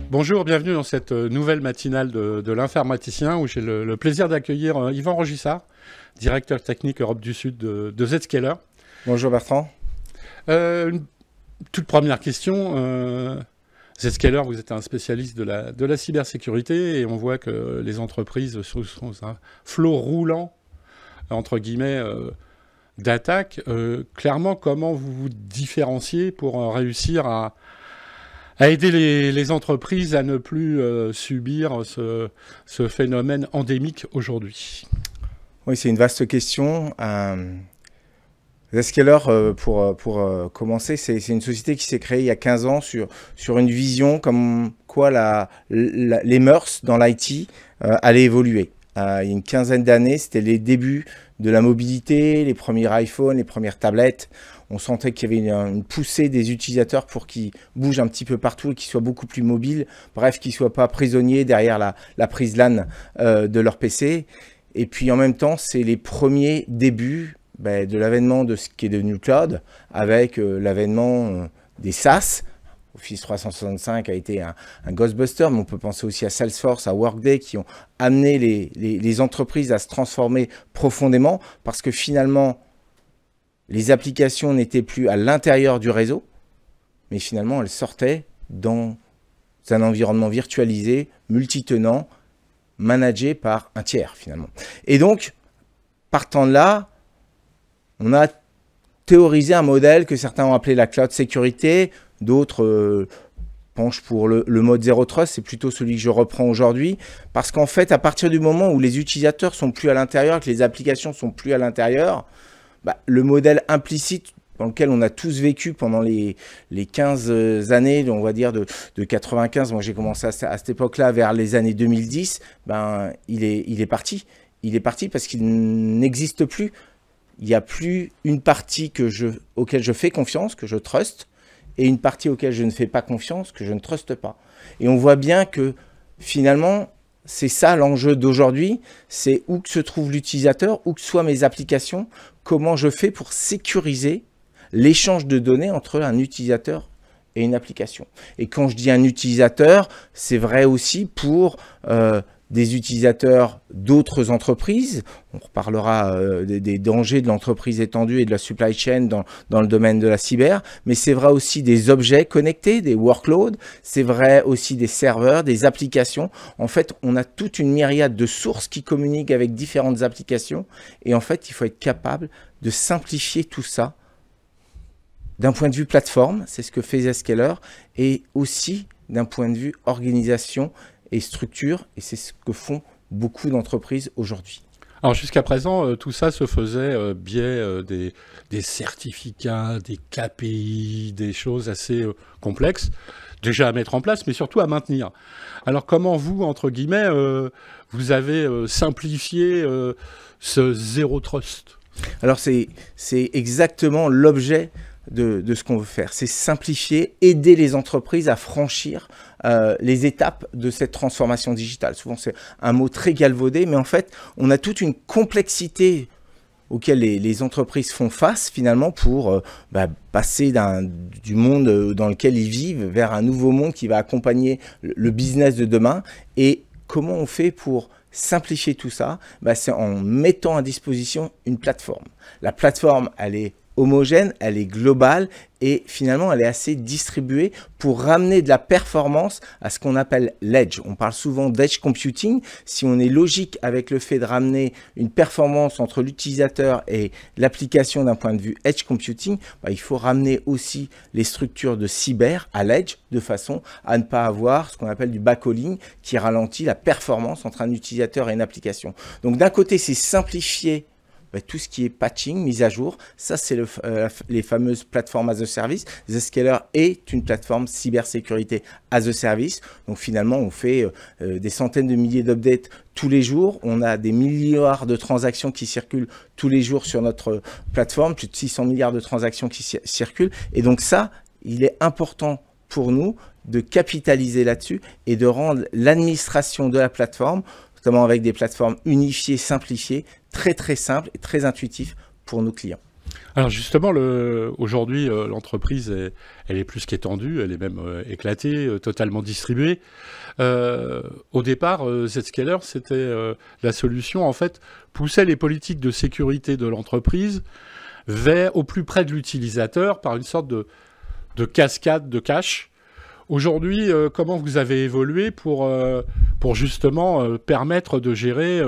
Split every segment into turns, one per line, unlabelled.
Bonjour, bienvenue dans cette nouvelle matinale de l'informaticien où j'ai le plaisir d'accueillir Yvan Rogissard, directeur technique Europe du Sud de Zscaler.
Bonjour Bertrand.
Une toute première question. Zscaler, vous êtes un spécialiste de la cybersécurité et on voit que les entreprises sont un flot roulant, entre guillemets, d'attaques. Clairement, comment vous vous différenciez pour réussir à aider les entreprises à ne plus subir ce phénomène endémique aujourd'hui?
Oui, c'est une vaste question. Zscaler, pour commencer, c'est une société qui s'est créée il y a 15 ans sur une vision comme quoi les mœurs dans l'IT allaient évoluer. Il y a une quinzaine d'années, c'était les débuts de la mobilité, les premiers iPhones, les premières tablettes. On sentait qu'il y avait une poussée des utilisateurs pour qu'ils bougent un petit peu partout et qu'ils soient beaucoup plus mobiles. Bref, qu'ils ne soient pas prisonniers derrière la prise LAN de leur PC. Et puis en même temps, c'est les premiers débuts de l'avènement de ce qui est devenu le cloud, avec l'avènement des SaaS. Office 365 a été un Ghostbuster, mais on peut penser aussi à Salesforce, à Workday, qui ont amené les entreprises à se transformer profondément, parce que finalement, les applications n'étaient plus à l'intérieur du réseau, mais finalement, elles sortaient dans un environnement virtualisé, multitenant, managé par un tiers, finalement. Et donc, partant de là, on a théorisé un modèle que certains ont appelé la cloud sécurité, d'autres penchent pour le mode Zero Trust, c'est plutôt celui que je reprends aujourd'hui, parce qu'en fait, à partir du moment où les utilisateurs sont plus à l'intérieur, que les applications sont plus à l'intérieur, le modèle implicite dans lequel on a tous vécu pendant les 15 années, on va dire de 95, moi j'ai commencé à cette époque-là, vers les années 2010, il est parti. Il est parti parce qu'il n'existe plus. Il n'y a plus une partie auquel je fais confiance, que je trust, et une partie auquel je ne fais pas confiance, que je ne truste pas. Et on voit bien que finalement, c'est ça l'enjeu d'aujourd'hui, c'est où que se trouve l'utilisateur, où que soient mes applications, comment je fais pour sécuriser l'échange de données entre un utilisateur et une application. Et quand je dis un utilisateur, c'est vrai aussi pour des utilisateurs d'autres entreprises. On reparlera des dangers de l'entreprise étendue et de la supply chain dans le domaine de la cyber, mais c'est vrai aussi des objets connectés, des workloads, c'est vrai aussi des serveurs, des applications. En fait, on a toute une myriade de sources qui communiquent avec différentes applications et en fait, il faut être capable de simplifier tout ça d'un point de vue plateforme, c'est ce que fait Zscaler, et aussi d'un point de vue organisation et structure, et c'est ce que font beaucoup d'entreprises aujourd'hui.
Alors jusqu'à présent, tout ça se faisait biais des certificats, des KPI, des choses assez complexes, déjà à mettre en place, mais surtout à maintenir. Alors comment vous, entre guillemets, vous avez simplifié ce Zero Trust?
Alors c'est exactement l'objet de ce qu'on veut faire, c'est simplifier, aider les entreprises à franchir les étapes de cette transformation digitale. Souvent, c'est un mot très galvaudé, mais en fait, on a toute une complexité auquel les entreprises font face finalement pour passer du monde dans lequel ils vivent vers un nouveau monde qui va accompagner le business de demain. Et comment on fait pour simplifier tout ça? C'est en mettant à disposition une plateforme. La plateforme, elle est homogène, elle est globale et finalement elle est assez distribuée pour ramener de la performance à ce qu'on appelle l'edge. On parle souvent d'edge computing. Si on est logique avec le fait de ramener une performance entre l'utilisateur et l'application d'un point de vue edge computing, il faut ramener aussi les structures de cyber à l'edge de façon à ne pas avoir ce qu'on appelle du backhauling qui ralentit la performance entre un utilisateur et une application. Donc d'un côté, c'est simplifier tout ce qui est patching, mise à jour, ça c'est les fameuses plateformes as a service. Zscaler est une plateforme cybersécurité as a service. Donc finalement, on fait des centaines de milliers d'updates tous les jours. On a des milliards de transactions qui circulent tous les jours sur notre plateforme, plus de 600 milliards de transactions qui circulent. Et donc ça, il est important pour nous de capitaliser là-dessus et de rendre l'administration de la plateforme, notamment avec des plateformes unifiées, simplifiées, très très simples et très intuitifs pour nos clients.
Alors justement, aujourd'hui, l'entreprise, elle est plus qu'étendue, elle est même éclatée, totalement distribuée. Au départ, Zscaler, c'était la solution, en fait, poussait les politiques de sécurité de l'entreprise au plus près de l'utilisateur par une sorte de cascade de cache. Aujourd'hui, comment vous avez évolué pour justement permettre de gérer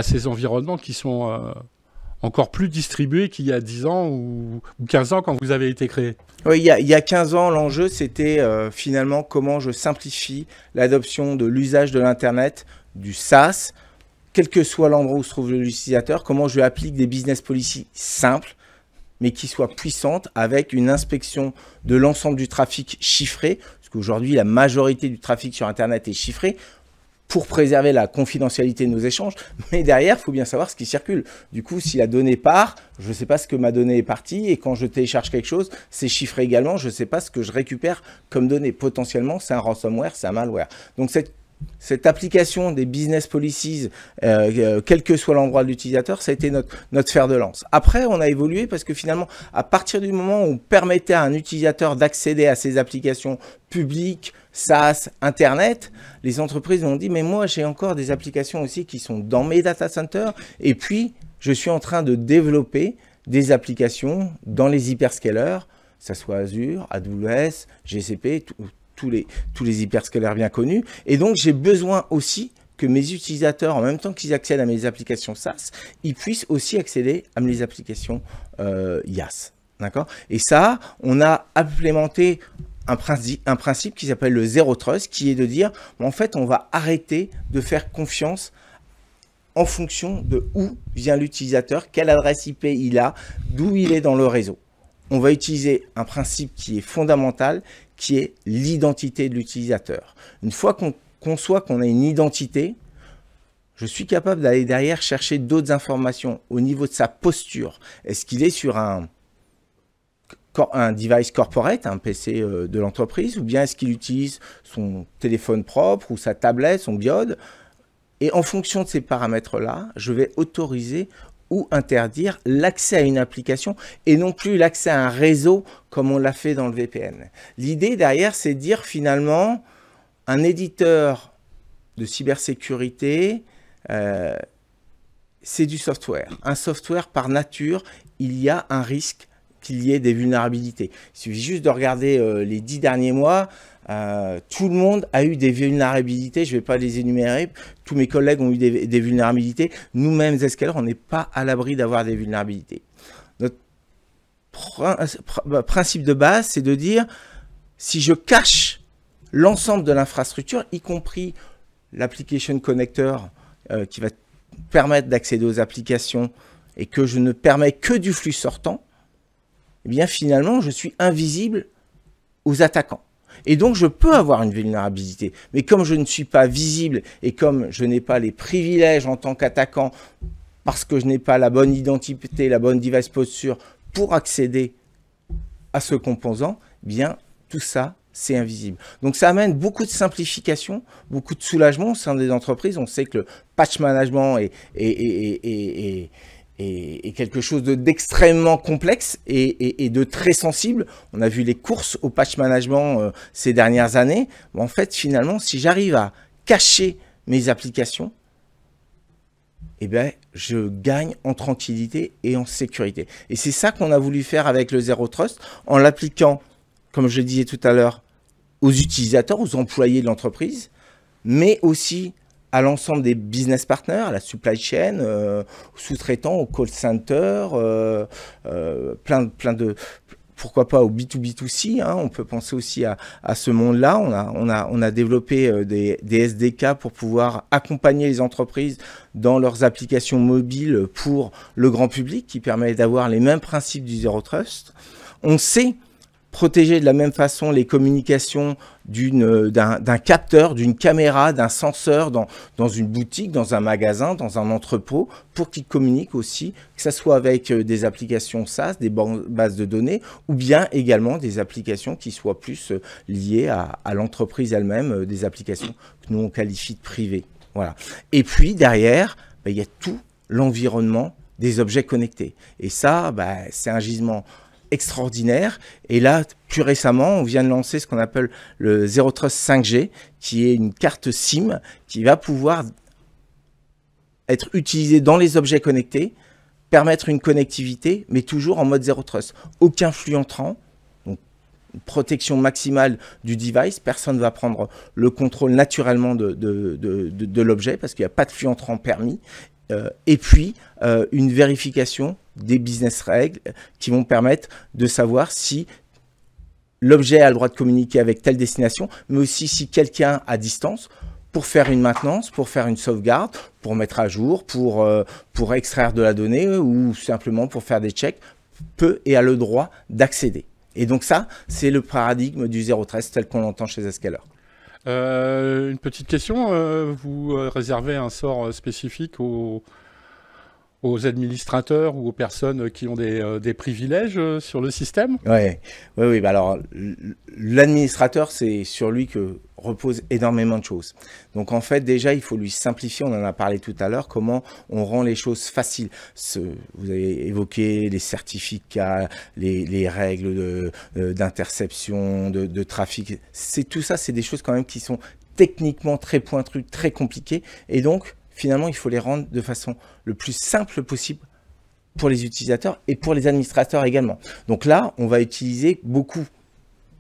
ces environnements qui sont encore plus distribués qu'il y a 10 ans ou 15 ans quand vous avez été créé?
Oui, il y a 15 ans, l'enjeu, c'était finalement comment je simplifie l'adoption de l'usage de l'Internet, du SaaS, quel que soit l'endroit où se trouve l'utilisateur, comment je applique des business policies simples, mais qui soient puissantes, avec une inspection de l'ensemble du trafic chiffré, parce qu'aujourd'hui, la majorité du trafic sur Internet est chiffré, pour préserver la confidentialité de nos échanges. Mais derrière, il faut bien savoir ce qui circule. Du coup, si la donnée part, je ne sais pas ce que ma donnée est partie. Et quand je télécharge quelque chose, c'est chiffré également. Je ne sais pas ce que je récupère comme donnée. Potentiellement, c'est un ransomware, c'est un malware. Donc, cette application des business policies, quel que soit l'endroit de l'utilisateur, ça a été notre fer de lance. Après, on a évolué parce que finalement, à partir du moment où on permettait à un utilisateur d'accéder à ces applications publiques, SaaS, Internet, les entreprises ont dit, mais moi, j'ai encore des applications aussi qui sont dans mes data centers. Et puis, je suis en train de développer des applications dans les hyperscalers, que ce soit Azure, AWS, GCP, tous les hyperscalers bien connus. Et donc, j'ai besoin aussi que mes utilisateurs, en même temps qu'ils accèdent à mes applications SaaS, ils puissent aussi accéder à mes applications IaaS. D'accord ? Et ça, on a implémenté un principe qui s'appelle le Zero Trust, qui est de dire, en fait, on va arrêter de faire confiance en fonction de où vient l'utilisateur, quelle adresse IP il a, d'où il est dans le réseau. On va utiliser un principe qui est fondamental, qui est l'identité de l'utilisateur. Une fois qu'on conçoit qu'on a une identité, je suis capable d'aller derrière chercher d'autres informations au niveau de sa posture. Est-ce qu'il est sur un device corporate, un PC de l'entreprise, ou bien est-ce qu'il utilise son téléphone propre ou sa tablette, son biode? Et en fonction de ces paramètres-là, je vais autoriser ou interdire l'accès à une application et non plus l'accès à un réseau comme on l'a fait dans le VPN. L'idée derrière, c'est de dire finalement, un éditeur de cybersécurité, c'est du software. Un software, par nature, il y a un risque qu'il y ait des vulnérabilités. Il suffit juste de regarder les 10 derniers mois. Tout le monde a eu des vulnérabilités. Je ne vais pas les énumérer. Tous mes collègues ont eu des vulnérabilités. Nous-mêmes, Zscaler, on n'est pas à l'abri d'avoir des vulnérabilités. Notre principe de base, c'est de dire, si je cache l'ensemble de l'infrastructure, y compris l'application connector qui va permettre d'accéder aux applications et que je ne permets que du flux sortant, eh bien finalement, je suis invisible aux attaquants. Et donc, je peux avoir une vulnérabilité. Mais comme je ne suis pas visible et comme je n'ai pas les privilèges en tant qu'attaquant, parce que je n'ai pas la bonne identité, la bonne device posture pour accéder à ce composant, eh bien, tout ça, c'est invisible. Donc, ça amène beaucoup de simplification, beaucoup de soulagement au sein des entreprises. On sait que le patch management est quelque chose d'extrêmement complexe et de très sensible. On a vu les courses au patch management ces dernières années. Bon, en fait, finalement, si j'arrive à cacher mes applications, eh bien, je gagne en tranquillité et en sécurité. Et c'est ça qu'on a voulu faire avec le Zero Trust, en l'appliquant, comme je le disais tout à l'heure, aux utilisateurs, aux employés de l'entreprise, mais aussi à l'ensemble des business partners, à la supply chain, aux sous-traitants, au call center, plein de, pourquoi pas au B2B2C, hein, on peut penser aussi à ce monde-là. On a développé des SDK pour pouvoir accompagner les entreprises dans leurs applications mobiles pour le grand public, qui permet d'avoir les mêmes principes du Zero Trust. On sait protéger de la même façon les communications d'un capteur, d'une caméra, d'un senseur dans une boutique, dans un magasin, dans un entrepôt, pour qu'ils communiquent aussi, que ce soit avec des applications SaaS, des bases de données, ou bien également des applications qui soient plus liées à l'entreprise elle-même, des applications que nous on qualifie de privées. Voilà. Et puis derrière, il y a tout l'environnement des objets connectés. Et ça, c'est un gisement extraordinaire. Et là, plus récemment, on vient de lancer ce qu'on appelle le Zero Trust 5G, qui est une carte SIM qui va pouvoir être utilisée dans les objets connectés, permettre une connectivité, mais toujours en mode Zero Trust. Aucun flux entrant, donc protection maximale du device, personne ne va prendre le contrôle naturellement de l'objet parce qu'il n'y a pas de flux entrant permis. Et puis, une vérification des business règles qui vont permettre de savoir si l'objet a le droit de communiquer avec telle destination, mais aussi si quelqu'un à distance, pour faire une maintenance, pour faire une sauvegarde, pour mettre à jour, pour extraire de la donnée ou simplement pour faire des checks, peut et a le droit d'accéder. Et donc ça, c'est le paradigme du Zero Trust tel qu'on l'entend chez Zscaler.
Une petite question, vous réservez un sort spécifique aux administrateurs ou aux personnes qui ont des privilèges sur le système?
Oui. Alors, l'administrateur, c'est sur lui que repose énormément de choses. Donc, en fait, déjà, il faut lui simplifier. On en a parlé tout à l'heure, comment on rend les choses faciles. Vous avez évoqué les certificats, les règles d'interception, de trafic. Tout ça, c'est des choses quand même qui sont techniquement très pointues, très compliquées. Et donc, finalement, il faut les rendre de façon le plus simple possible pour les utilisateurs et pour les administrateurs également. Donc là, on va utiliser beaucoup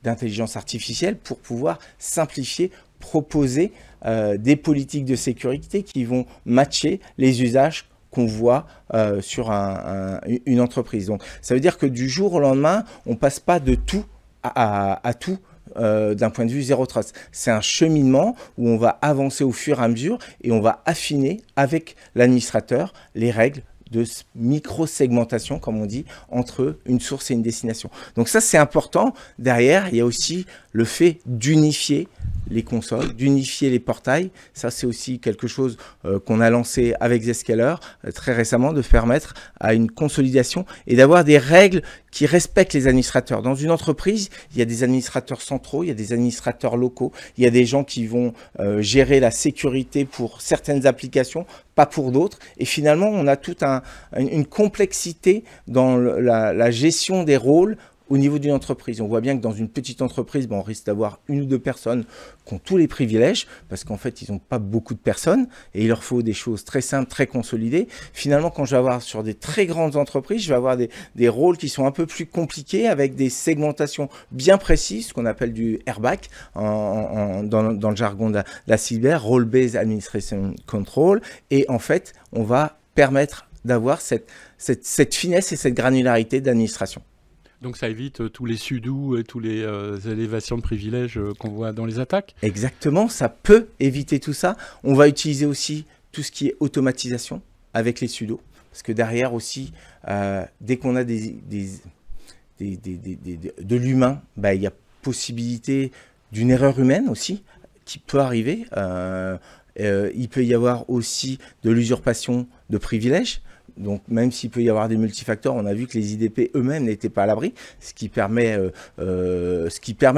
d'intelligence artificielle pour pouvoir simplifier, proposer des politiques de sécurité qui vont matcher les usages qu'on voit sur une entreprise. Donc, ça veut dire que du jour au lendemain, on ne passe pas de tout à tout d'un point de vue Zero Trust. C'est un cheminement où on va avancer au fur et à mesure et on va affiner avec l'administrateur les règles de micro-segmentation, comme on dit, entre une source et une destination. Donc ça, c'est important. Derrière, il y a aussi le fait d'unifier les consoles, d'unifier les portails. Ça, c'est aussi quelque chose qu'on a lancé avec Zscaler très récemment, de permettre à une consolidation et d'avoir des règles qui respectent les administrateurs. Dans une entreprise, il y a des administrateurs centraux, il y a des administrateurs locaux, il y a des gens qui vont gérer la sécurité pour certaines applications, pas pour d'autres. Et finalement, on a toute une complexité dans la gestion des rôles au niveau d'une entreprise. On voit bien que dans une petite entreprise, on risque d'avoir une ou deux personnes qui ont tous les privilèges parce qu'en fait, ils n'ont pas beaucoup de personnes et il leur faut des choses très simples, très consolidées. Finalement, quand je vais avoir sur des très grandes entreprises, je vais avoir des rôles qui sont un peu plus compliqués avec des segmentations bien précises, ce qu'on appelle du RBAC dans le jargon de la cyber, Role Based Administration Control. Et en fait, on va permettre d'avoir cette finesse et cette granularité d'administration.
Donc ça évite tous les sudo et tous les élévations de privilèges qu'on voit dans les attaques?
Exactement, ça peut éviter tout ça. On va utiliser aussi tout ce qui est automatisation avec les sudo. Parce que derrière aussi, dès qu'on a de l'humain, il y a possibilité d'une erreur humaine aussi qui peut arriver. Il peut y avoir aussi de l'usurpation de privilèges. Donc, même s'il peut y avoir des multifacteurs, on a vu que les IDP eux-mêmes n'étaient pas à l'abri, ce qui permet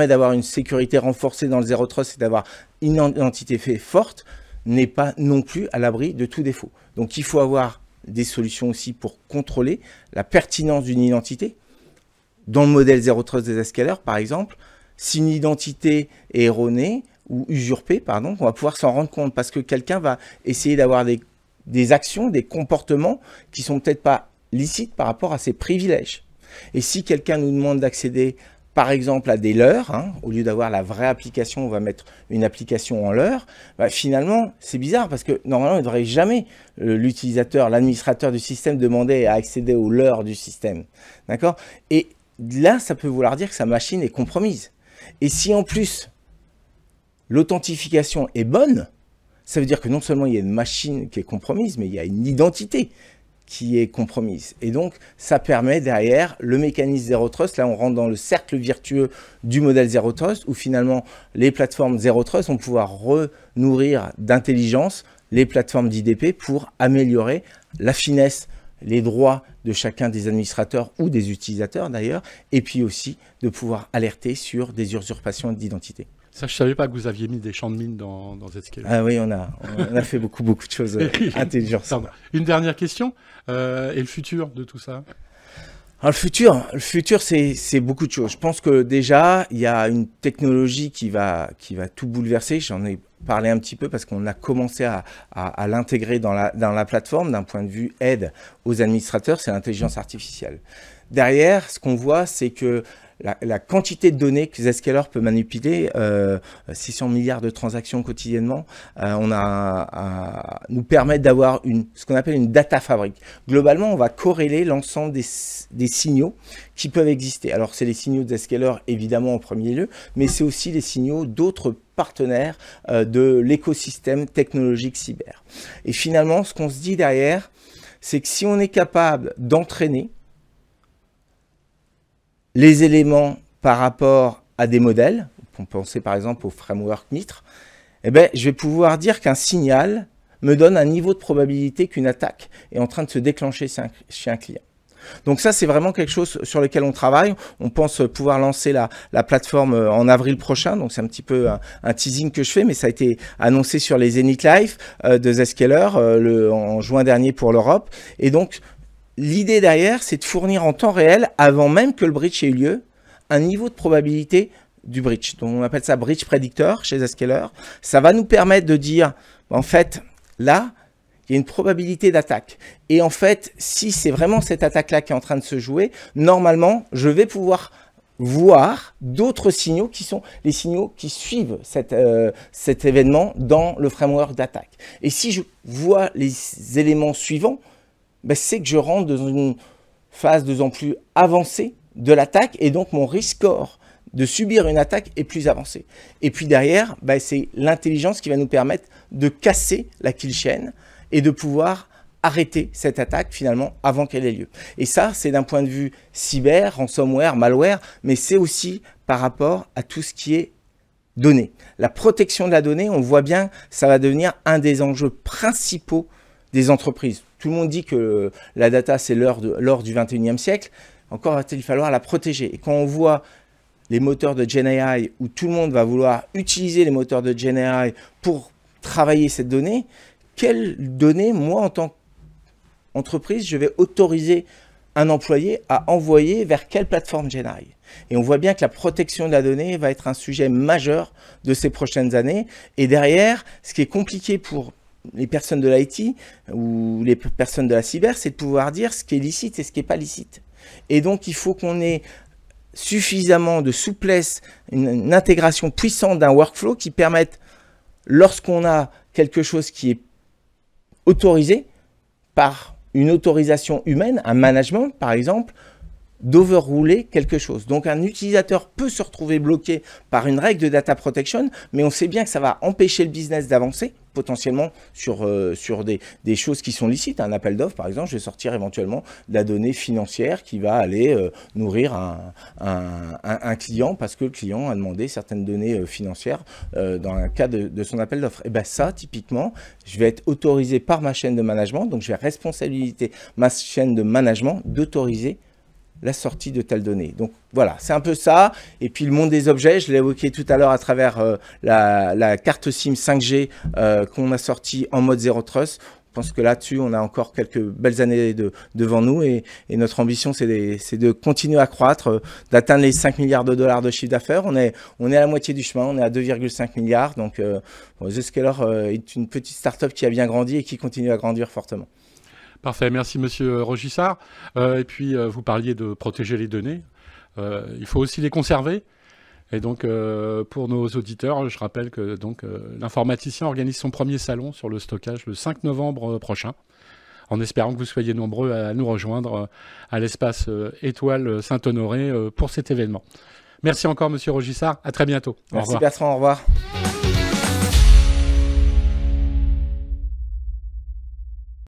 d'avoir une sécurité renforcée dans le Zero Trust et d'avoir une identité forte, n'est pas non plus à l'abri de tout défaut. Donc, il faut avoir des solutions aussi pour contrôler la pertinence d'une identité. Dans le modèle Zero Trust des Zscaler, par exemple, si une identité est erronée ou usurpée, on va pouvoir s'en rendre compte parce que quelqu'un va essayer d'avoir des actions, des comportements qui sont peut-être pas licites par rapport à ses privilèges. Et si quelqu'un nous demande d'accéder, par exemple, à des leurres, au lieu d'avoir la vraie application, on va mettre une application en leurre, finalement, c'est bizarre parce que normalement, il ne devrait jamais l'utilisateur, l'administrateur du système demander à accéder aux leurres du système. D'accord? Et là, ça peut vouloir dire que sa machine est compromise. Et si en plus, l'authentification est bonne, ça veut dire que non seulement il y a une machine qui est compromise, mais il y a une identité qui est compromise. Et donc, ça permet derrière le mécanisme Zero Trust. Là, on rentre dans le cercle virtueux du modèle Zero Trust, où finalement, les plateformes Zero Trust vont pouvoir renourrir d'intelligence les plateformes d'IDP pour améliorer la finesse, les droits de chacun des administrateurs ou des utilisateurs d'ailleurs, et puis aussi de pouvoir alerter sur des usurpations d'identité.
Ça, je ne savais pas que vous aviez mis des champs de mines dans Zscaler.
Ah oui, on a fait beaucoup de choses intelligentes.
Une dernière question. Et le futur de tout ça?
Alors, le futur, c'est beaucoup de choses. Je pense que déjà, il y a une technologie qui va tout bouleverser. J'en ai parlé un petit peu parce qu'on a commencé à l'intégrer dans la plateforme d'un point de vue aide aux administrateurs, c'est l'intelligence artificielle. Derrière, ce qu'on voit, c'est que la quantité de données que Zscaler peut manipuler, 600 milliards de transactions quotidiennement, nous permet d'avoir ce qu'on appelle une data fabrique. Globalement, on va corréler l'ensemble des signaux qui peuvent exister. Alors, c'est les signaux de Zscaler, évidemment, en premier lieu, mais c'est aussi les signaux d'autres partenaires de l'écosystème technologique cyber. Et finalement, ce qu'on se dit derrière, c'est que si on est capable d'entraîner les éléments par rapport à des modèles, on peut penser par exemple au framework Mitre, eh ben, je vais pouvoir dire qu'un signal me donne un niveau de probabilité qu'une attaque est en train de se déclencher chez un client. Donc ça, c'est vraiment quelque chose sur lequel on travaille. On pense pouvoir lancer la plateforme en avril prochain. Donc c'est un petit peu un teasing que je fais, mais ça a été annoncé sur les Zenith Live de Zscaler en juin dernier pour l'Europe. Et donc, l'idée derrière, c'est de fournir en temps réel, avant même que le breach ait eu lieu, un niveau de probabilité du breach. Donc on appelle ça breach predictor chez Zscaler. Ça va nous permettre de dire, en fait, là, il y a une probabilité d'attaque. Et en fait, si c'est vraiment cette attaque-là qui est en train de se jouer, normalement, je vais pouvoir voir d'autres signaux qui sont les signaux qui suivent cet événement dans le framework d'attaque. Et si je vois les éléments suivants, ben, c'est que je rentre dans une phase de plus en plus avancée de l'attaque et donc mon risk score de subir une attaque est plus avancé. Et puis derrière, ben, c'est l'intelligence qui va nous permettre de casser la kill chain et de pouvoir arrêter cette attaque finalement avant qu'elle ait lieu. Et ça, c'est d'un point de vue cyber, ransomware, malware, mais c'est aussi par rapport à tout ce qui est données. La protection de la donnée, on voit bien, ça va devenir un des enjeux principaux des entreprises. Tout le monde dit que la data, c'est l'or du 21e siècle. Encore va-t-il falloir la protéger. Et quand on voit les moteurs de GenAI, où tout le monde va vouloir utiliser les moteurs de GenAI pour travailler cette donnée, quelles données, moi, en tant qu'entreprise, je vais autoriser un employé à envoyer vers quelle plateforme GenAI? Et on voit bien que la protection de la donnée va être un sujet majeur de ces prochaines années. Et derrière, ce qui est compliqué pour les personnes de l'IT ou les personnes de la cyber, c'est de pouvoir dire ce qui est licite et ce qui n'est pas licite. Et donc, il faut qu'on ait suffisamment de souplesse, une intégration puissante d'un workflow qui permette, lorsqu'on a quelque chose qui est autorisé par une autorisation humaine, un management par exemple, d'overrouler quelque chose. Donc un utilisateur peut se retrouver bloqué par une règle de data protection, mais on sait bien que ça va empêcher le business d'avancer potentiellement sur des choses qui sont licites. Un appel d'offres, par exemple, je vais sortir éventuellement de la donnée financière qui va aller nourrir un client parce que le client a demandé certaines données financières dans le cas de son appel d'offres. Et bien ça, typiquement, je vais être autorisé par ma chaîne de management, donc je vais responsabiliser ma chaîne de management d'autoriser la sortie de telles données. Donc voilà, c'est un peu ça. Et puis le monde des objets, je l'ai évoqué tout à l'heure à travers la carte SIM 5G qu'on a sortie en mode Zero Trust. Je pense que là-dessus, on a encore quelques belles années devant nous et notre ambition, c'est de continuer à croître, d'atteindre les 5 milliards de dollars de chiffre d'affaires. On est à la moitié du chemin, on est à 2,5 milliards. Donc Zscaler est une petite start-up qui a bien grandi et qui continue à grandir fortement.
Parfait, merci Monsieur Rogissard. Et puis, vous parliez de protéger les données. Il faut aussi les conserver. Et donc, pour nos auditeurs, je rappelle que l'informaticien organise son premier salon sur le stockage le 5 novembre prochain, en espérant que vous soyez nombreux à nous rejoindre à l'espace Étoile Saint-Honoré pour cet événement. Merci encore Monsieur Rogissard, à très bientôt.
Merci Bertrand, au revoir.